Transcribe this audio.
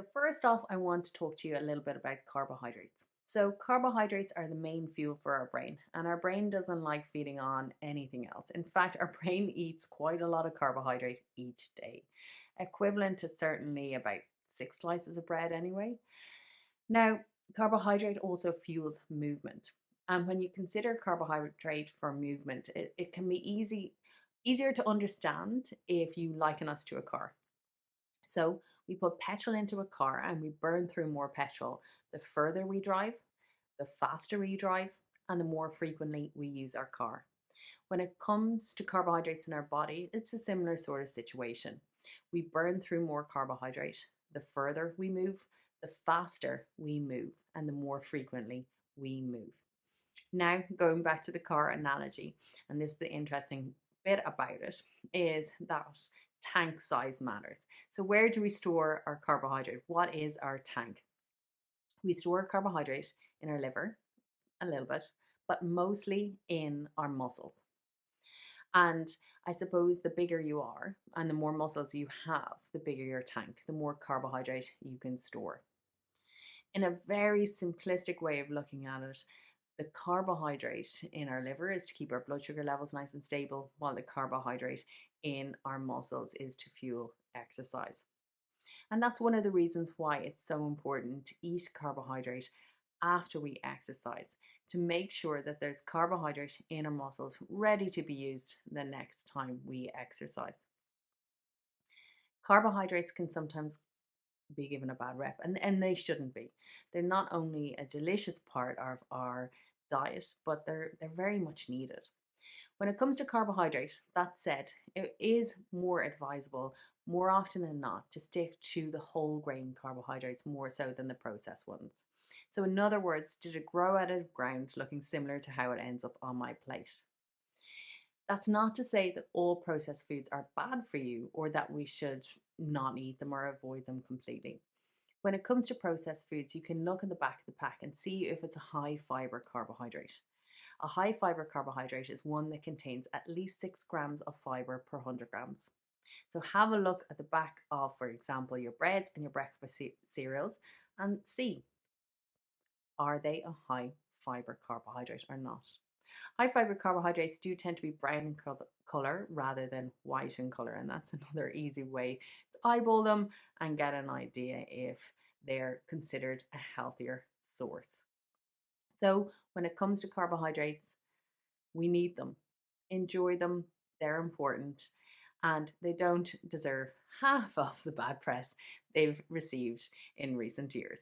So first off, I want to talk to you a little bit about carbohydrates. So carbohydrates are the main fuel for our brain, and our brain doesn't like feeding on anything else. In fact, our brain eats quite a lot of carbohydrate each day, equivalent to certainly about 6 slices of bread anyway. Now, carbohydrate also fuels movement. And when you consider carbohydrate for movement, it can be easier to understand if you liken us to a car. So we put petrol into a car and we burn through more petrol the further we drive, the faster we drive, and the more frequently we use our car. When it comes to carbohydrates in our body, it's a similar sort of situation. We burn through more carbohydrate the further we move, the faster we move, and the more frequently we move. Now, going back to the car analogy, and this is the interesting bit about it, is that tank size matters. So, where do we store our carbohydrate? What is our tank? We store carbohydrate in our liver a little bit, but mostly in our muscles. And I suppose the bigger you are and the more muscles you have, the bigger your tank, the more carbohydrate you can store. In a very simplistic way of looking at it, the carbohydrate in our liver is to keep our blood sugar levels nice and stable, while the carbohydrate in our muscles is to fuel exercise. And that's one of the reasons why it's so important to eat carbohydrate after we exercise to make sure that there's carbohydrate in our muscles ready to be used the next time we exercise. Carbohydrates can sometimes be given a bad rep, and they shouldn't be. They're not only a delicious part of our diet, but they're very much needed. When it comes to carbohydrate, that said, it is more advisable more often than not to stick to the whole grain carbohydrates more so than the processed ones. So, in other words, did it grow out of ground looking similar to how it ends up on my plate? That's not to say that all processed foods are bad for you or that we should not eat them or avoid them completely. When it comes to processed foods, you can look at the back of the pack and see if it's a high fiber carbohydrate. A high fiber carbohydrate is one that contains at least 6 grams of fiber per 100 grams. So have a look at the back of, for example, your breads and your breakfast cereals and see, are they a high fiber carbohydrate or not? High fiber carbohydrates do tend to be brown in color rather than white in color, and that's another easy way to eyeball them and get an idea if they're considered a healthier source. So, when it comes to carbohydrates, we need them, enjoy them, they're important, and they don't deserve half of the bad press they've received in recent years.